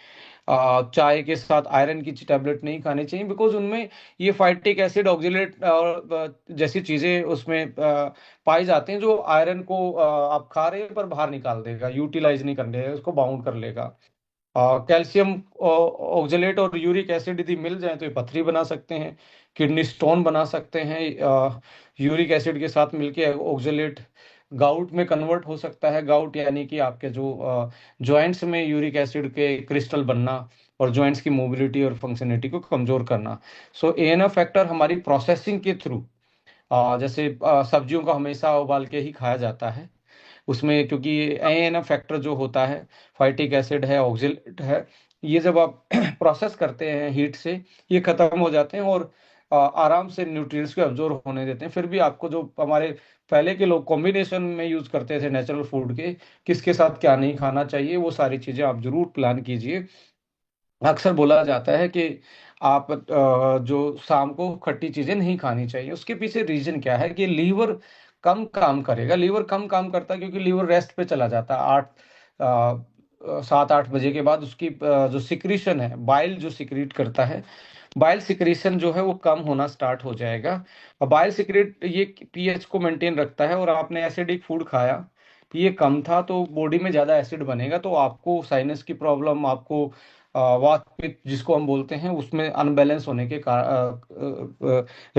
चाय के साथ आयरन की टैबलेट नहीं खानी चाहिए, बिकॉज उनमें ये फाइटिक एसिड, ऑक्जेलेट और जैसी चीजें उसमें पाई जाते हैं, जो आयरन को आप खा रहे हैं पर बाहर निकाल देगा, यूटिलाइज नहीं करने देगा, उसको बाउंड कर लेगा। कैल्शियम ऑक्जेलेट और यूरिक एसिड यदि मिल जाए तो ये पथरी बना सकते हैं, किडनी स्टोन बना सकते हैं। यूरिक एसिड के साथ मिलके ऑक्जेलेट गाउट में कन्वर्ट हो सकता है। गाउट यानी कि आपके जो जॉइंट्स में यूरिक एसिड के क्रिस्टल बनना और जॉइंट्स की मोबिलिटी और फंक्शनलिटी को कमजोर करना। सो ANF फैक्टर हमारी प्रोसेसिंग के थ्रू, जैसे सब्जियों का हमेशा उबाल के ही खाया जाता है, उसमें क्योंकि ANF फैक्टर जो होता है, फाइटिक एसिड है, ऑक्जेलेट है, ये जब आप प्रोसेस करते हैं हीट से, ये खत्म हो जाते हैं और आराम से न्यूट्रिएंट्स को एब्जॉर्ब होने देते हैं। फिर भी आपको जो हमारे पहले के लोग कॉम्बिनेशन में यूज करते थे नेचुरल फूड के, किसके साथ क्या नहीं खाना चाहिए, वो सारी चीजें आप जरूर प्लान कीजिए। अक्सर बोला जाता है कि आप जो शाम को खट्टी चीजें नहीं खानी चाहिए। उसके पीछे रीजन क्या है कि लीवर कम काम करेगा। लीवर कम काम करता है क्योंकि लीवर रेस्ट पे चला जाता है 7-8 बजे के बाद। उसकी जो सिक्रीशन है, बाइल जो सिक्रीट करता है, बाइल सिक्रीशन जो है वो कम होना स्टार्ट हो जाएगा। और बाइल सिक्रेट ये पीएच को मेंटेन रखता है। और आपने एसिडिक फूड खाया, ये कम था, तो बॉडी में ज़्यादा एसिड बनेगा, तो आपको साइनस की प्रॉब्लम, आपको वात पित्त जिसको हम बोलते हैं, उसमें अनबैलेंस होने के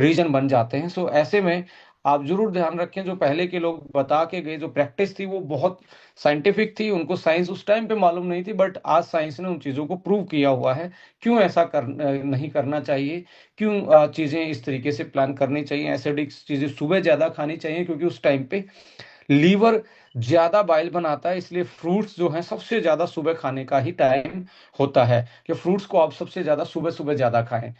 रीजन बन जाते हैं। सो ऐसे में आप जरूर ध्यान रखें, जो पहले के लोग बता के गए, जो प्रैक्टिस थी वो बहुत साइंटिफिक थी। उनको साइंस उस टाइम पे मालूम नहीं थी, बट आज साइंस ने उन चीज़ों को प्रूव किया हुआ है। क्यों ऐसा नहीं करना चाहिए, क्यों चीज़ें इस तरीके से प्लान करनी चाहिए। एसिडिक चीज़ें सुबह ज़्यादा खानी चाहिए, क्योंकि उस टाइम पे लीवर ज्यादा बाइल बनाता है। इसलिए फ्रूट्स जो हैं सबसे ज्यादा सुबह खाने का ही टाइम होता है, कि फ्रूट्स को आप सबसे ज्यादा सुबह सुबह ज्यादा खाएं।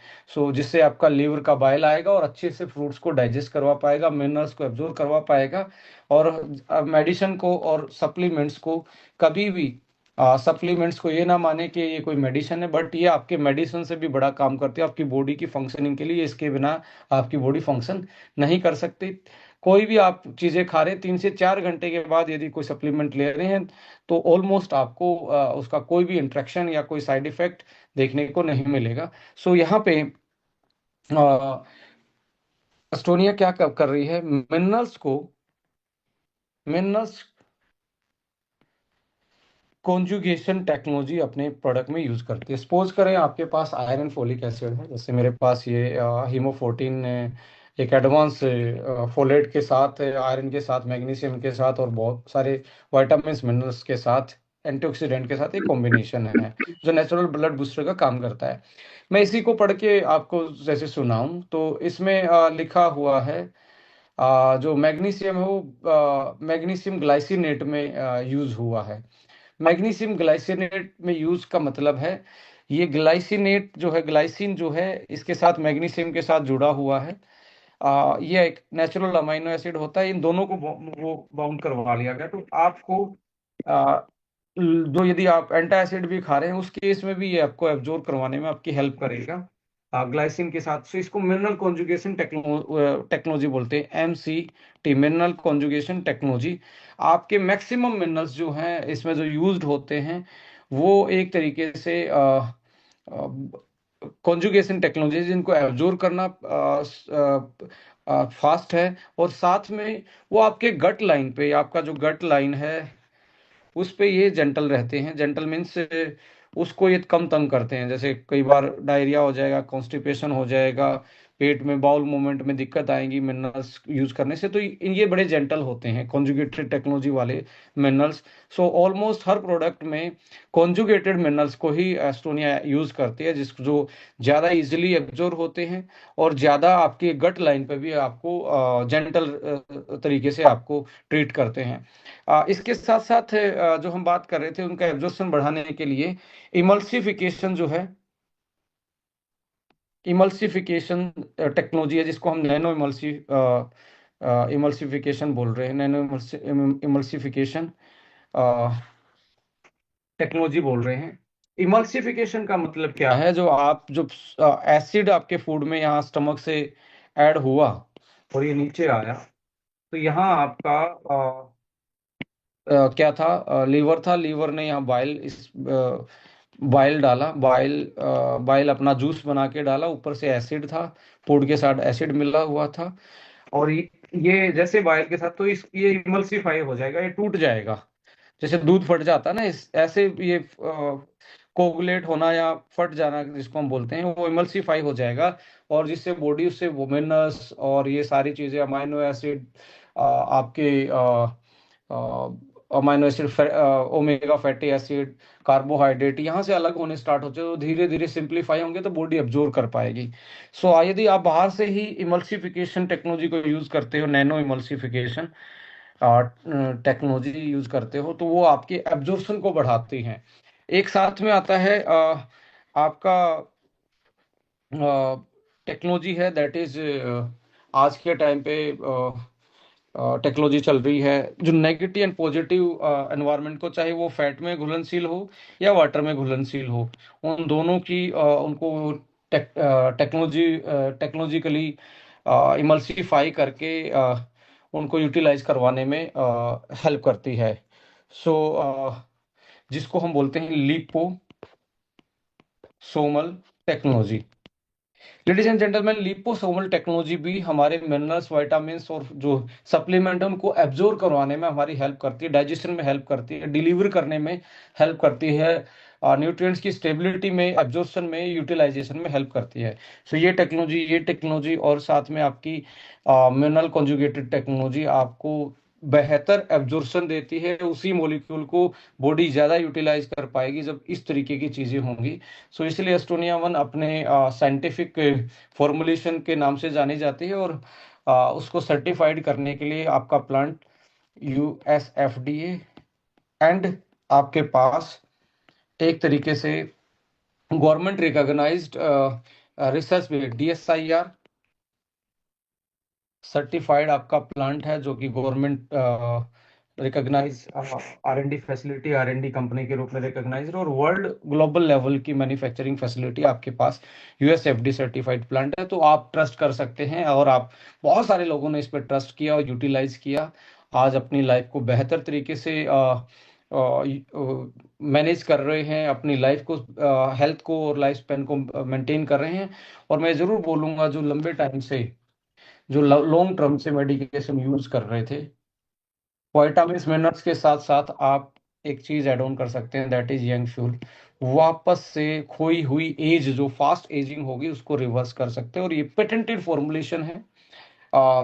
जिससे आपका लीवर का बाइल आएगा और अच्छे से फ्रूट्स को डाइजेस्ट करवा पाएगा, मिनरल्स को एब्जॉर्ब करवा पाएगा। और मेडिसिन को और सप्लीमेंट्स को कभी भी, सप्लीमेंट्स को ये ना माने कि ये कोई मेडिसिन है, बट ये आपके मेडिसिन से भी बड़ा काम करते हैं आपकी बॉडी की फंक्शनिंग के लिए। इसके बिना आपकी बॉडी फंक्शन नहीं कर सकती। कोई भी आप चीजें खा रहे हैं, 3 से 4 घंटे के बाद यदि कोई सप्लीमेंट ले रहे हैं, तो ऑलमोस्ट आपको उसका कोई भी इंट्रैक्शन या कोई साइड इफेक्ट देखने को नहीं मिलेगा। यहाँ पे एस्टोनिया क्या कर रही है, मिनरल्स कॉन्जुगेशन टेक्नोलॉजी अपने प्रोडक्ट में यूज करती है। सपोज करें आपके पास आयरन फोलिक एसिड है, जैसे मेरे पास ये हीमोफोर्टिन, एक एडवांस फोलेट के साथ, आयरन के साथ, मैग्नीशियम के साथ, और बहुत सारे विटामिन्स मिनरल्स के साथ, एंटीऑक्सीडेंट के साथ एक कॉम्बिनेशन है जो नेचुरल ब्लड बूस्टर का काम करता है। मैं इसी को पढ़ के आपको जैसे सुनाऊं, तो इसमें लिखा हुआ है, जो मैग्नीशियम है वो मैग्नीशियम ग्लाइसिनेट में यूज हुआ है। मैग्नीशियम ग्लाइसिनेट में यूज का मतलब है, ये ग्लाइसिनेट जो है, ग्लाइसिन जो है, इसके साथ मैग्नीशियम के साथ जुड़ा हुआ है। ये एक नेचुरल अमाइनो एसिड होता है। इन दोनों को वो बाउंड करवा लिया गया, तो आपको आ, जो यदि आप एंटा एसिड भी खा रहे हैं, उस केस में भी ये आपको एब्जॉर्ब करवाने में आपकी हेल्प करेगा ग्लाइसिन के साथ। सो इसको मिनरल कॉन्जुगेशन टेक्नोलॉजी बोलते हैं, MCT, मिनरल कॉन्जुगेशन टेक्नोलॉजी। आपके मैक्सिमम मिनरल्स जो हैं इसमें जो यूज्ड होते हैं, वो एक तरीके से कॉन्जुगेशन टेक्नोलॉजी, जिनको एब्जॉर्ब करना फास्ट है, और साथ में वो आपके गट लाइन पे, आपका जो गट लाइन है उस पे ये जेंटल रहते हैं। जेंटल मीन्स उसको ये कम तंग करते हैं। जैसे कई बार डायरिया हो जाएगा, कॉन्स्टिपेशन हो जाएगा, पेट में बाउल मूवमेंट में दिक्कत आएगी मिनरल्स यूज करने से, तो ये बड़े जेंटल होते हैं कॉन्जुगेटेड टेक्नोलॉजी वाले मिनरल्स। ऑलमोस्ट हर प्रोडक्ट में कॉन्जुगेटेड मिनरल्स को ही एस्टोनिया यूज करती है, जिस जो ज़्यादा इजिली एब्जॉर्ब होते हैं, और ज़्यादा आपके गट लाइन पे भी आपको जेंटल तरीके से आपको ट्रीट करते हैं। इसके साथ साथ जो हम बात कर रहे थे, उनका एब्जॉर्प्शन बढ़ाने के लिए इमल्सिफिकेशन जो है, इमल्सिफिकेशन टेक्नोलॉजी है, जिसको हम नैनो इमल्सिफिकेशन बोल रहे हैं, नैनो इमल्सिफिकेशन टेक्नोलॉजी बोल रहे हैं। इमल्सिफिकेशन का मतलब क्या है, जो आप जो एसिड आपके फूड में यहाँ स्टमक से ऐड हुआ और ये नीचे आया, तो यहाँ आपका क्या था, लीवर था, लीवर ने यहाँ बाइल डाला, बाइल अपना जूस बना के डाला, ऊपर से एसिड था, फूड के साथ एसिड मिला हुआ था। और ये जैसे बाइल के साथ, तो ये इमल्सिफाई हो जाएगा, ये टूट जाएगा, जैसे दूध फट जाता है ना, इस ऐसे ये कोगुलेट होना या फट जाना जिसको हम बोलते हैं, वो इमल्सिफाई हो जाएगा। और जिससे बॉडी उससे वोमेनस और ये सारी चीजें, अमाइनो एसिड, आपके amino acid, omega fatty acid, carbohydrate यहाँ से अलग होने स्टार्ट होते हैं, तो धीरे धीरे सिंप्लीफाई होंगे, तो बॉडी अब्जॉर्ब कर पाएगी। यदि आप बाहर से ही इमल्सिफिकेशन टेक्नोलॉजी को यूज करते हो, नैनो इमल्सिफिकेशन टेक्नोलॉजी यूज करते हो, तो वो आपके एब्जॉर्प्शन को बढ़ाती हैं। एक साथ में आता है आपका टेक्नोलॉजी है, दैट इज आज के टाइम पे टेक्नोलॉजी चल रही है, जो नेगेटिव एंड पॉजिटिव एनवायरनमेंट को, चाहे वो फैट में घुलनशील हो या वाटर में घुलनशील हो, उन दोनों की उनको टेक्नोलॉजी टेक्नोलॉजिकली इमल्सिफाई करके उनको यूटिलाइज करवाने में हेल्प करती है। सो जिसको हम बोलते हैं liposomal technology. Ladies and gentleman, liposomal technology भी हमारे मिनरल्स, विटामिन्स और जो सप्लीमेंट है उनको एब्जॉर्ब करवाने में हमारी हेल्प करती है, डाइजेशन में हेल्प करती है, डिलीवर करने में हेल्प करती है, न्यूट्रिएंट्स की स्टेबिलिटी में, एब्जॉर्प्शन में, यूटिलाइजेशन में हेल्प करती है। सो ये टेक्नोलॉजी और साथ में आपकी मिनरल कॉन्जुगेटेड टेक्नोलॉजी आपको बेहतर एब्जॉर्प्शन देती है, उसी मॉलिक्यूल को बॉडी ज़्यादा यूटिलाइज कर पाएगी जब इस तरीके की चीज़ें होंगी। सो इसलिए एस्टोनिया वन अपने साइंटिफिक फॉर्मुलेशन के नाम से जानी जाती है, और उसको सर्टिफाइड करने के लिए आपका प्लांट USFDA एंड आपके पास एक तरीके से गवर्नमेंट रिकॉग्नाइज्ड रिसर्च भी DSIR सर्टिफाइड आपका प्लांट है, जो कि government recognise R&D facility, R&D company के रूप में रिकॉग्नाइज है, और वर्ल्ड ग्लोबल लेवल की मैन्युफैक्चरिंग फैसिलिटी आपके पास USFD सर्टिफाइड प्लांट है। तो आप ट्रस्ट कर सकते हैं, और आप बहुत सारे लोगों ने इस पर ट्रस्ट किया और यूटिलाइज किया, आज अपनी लाइफ को बेहतर तरीके से मैनेज कर रहे हैं, अपनी लाइफ को, हेल्थ को और लाइफ स्पेन को मेंटेन कर रहे हैं। और मैं ज़रूर बोलूँगा, जो लंबे टाइम से, जो लॉन्ग टर्म से मेडिकेशन यूज कर रहे थे, विटामिन मिनरल्स के साथ साथ आप एक चीज ऐड ऑन कर सकते हैं, दैट इज यंग फ्यूल। वापस से खोई हुई एज, जो फास्ट एजिंग होगी, उसको रिवर्स कर सकते हैं। और ये पेटेंटेड फॉर्मुलेशन है, आ,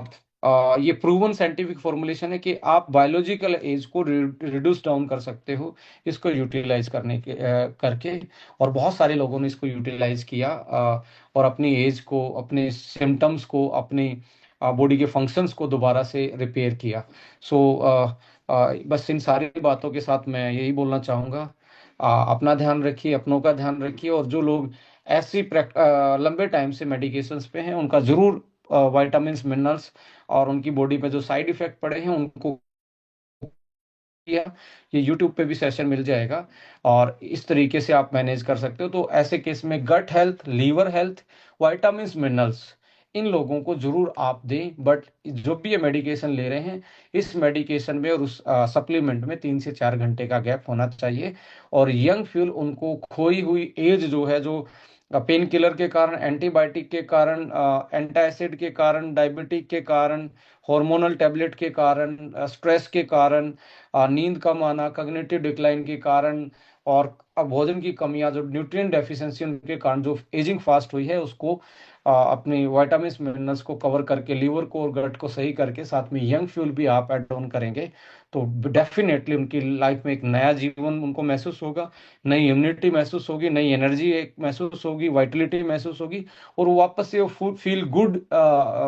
ये प्रूवन साइंटिफिक फॉर्मुलेशन है कि आप बायोलॉजिकल एज को रिड्यूस डाउन कर सकते हो इसको यूटिलाइज करके। और बहुत सारे लोगों ने इसको यूटिलाइज किया, और अपनी एज को, अपने सिम्टम्स को, अपनी बॉडी के फंक्शंस को दोबारा से रिपेयर किया। सो बस इन सारी बातों के साथ मैं यही बोलना चाहूँगा, अपना ध्यान रखिए, अपनों का ध्यान रखिए, और जो लोग ऐसी लंबे टाइम से मेडिकेशंस पे हैं, उनका ज़रूर विटामिन्स, मिनरल्स और उनकी बॉडी पे जो साइड इफेक्ट पड़े हैं उनको किया। ये यूट्यूब पे भी सेशन मिल जाएगा, और इस तरीके से आप मैनेज कर सकते हो। तो ऐसे केस में gut health, liver health, vitamins, minerals, इन लोगों को जरूर आप दें। बट जो भी ये मेडिकेशन ले रहे हैं, इस मेडिकेशन में और उस सप्लीमेंट में 3 से 4 घंटे का गैप होना चाहिए। और यंग फ्यूल उनको खोई हुई एज जो है, जो पेन किलर के कारण, एंटीबायोटिक के कारण, एंटासिड के कारण, डायबिटिक के कारण, हार्मोनल टैबलेट के कारण, स्ट्रेस के कारण, नींद कम आना, कग्निटिव डिक्लाइन के कारण, और भोजन की कमियां, जो न्यूट्रिएंट डेफिशिएंसी उनके कारण जो एजिंग फास्ट हुई है, उसको अपनी विटामिन मिनरल्स को कवर करके, लीवर को और गट को सही करके, साथ में यंग फ्यूल भी आप ऐड ऑन करेंगे, तो डेफिनेटली उनकी लाइफ में एक नया जीवन उनको महसूस होगा, नई इम्यूनिटी महसूस होगी, नई एनर्जी एक महसूस होगी, वाइटलिटी महसूस होगी, और वो वापस से वो फील गुड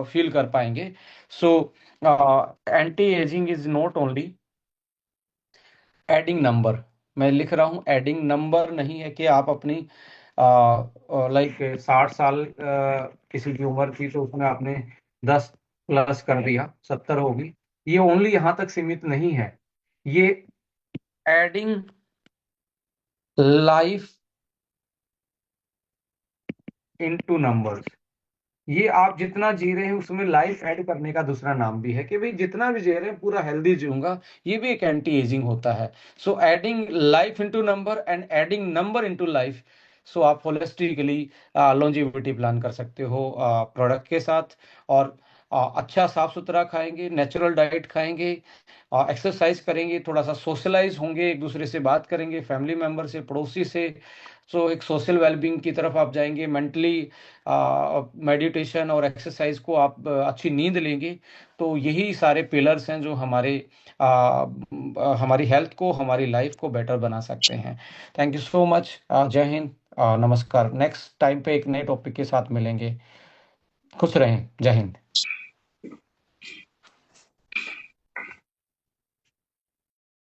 फील कर पाएंगे। So anti ageing is not only adding number. मैं लिख रहा हूँ, एडिंग नंबर नहीं है कि आप अपनी लाइक 60 साल किसी की उम्र थी तो उसमें आपने 10 प्लस कर दिया, 70 होगी। ये ओनली यहाँ तक सीमित नहीं है, ये एडिंग लाइफ इनटू नंबर्स। ये आप जितना जी रहे हैं उसमें लाइफ ऐड करने का दूसरा नाम भी है, कि भाई जितना भी जी रहे हैं पूरा हेल्दी जीऊंगा, ये भी एक एंटी एजिंग होता है। So adding life into number and adding number into life. So आप होलिस्टिकली लॉन्जिविटी प्लान कर सकते हो प्रोडक्ट के साथ। और अच्छा साफ सुथरा खाएंगे, नेचुरल डाइट खाएंगे, एक्सरसाइज करेंगे, थोड़ा सा सोशलाइज होंगे, एक दूसरे से बात करेंगे, फैमिली मेंबर से, पड़ोसी से। सो एक सोशल वेलबींग की तरफ आप जाएंगे, मेंटली मेडिटेशन और एक्सरसाइज को आप अच्छी नींद लेंगे। तो यही सारे पिलर्स हैं जो हमारी हेल्थ को, हमारी लाइफ को बेटर बना सकते हैं। Thank you so much. जय हिंद, नमस्कार। नेक्स्ट टाइम पे एक नए टॉपिक के साथ मिलेंगे। खुश रहें। जय हिंद।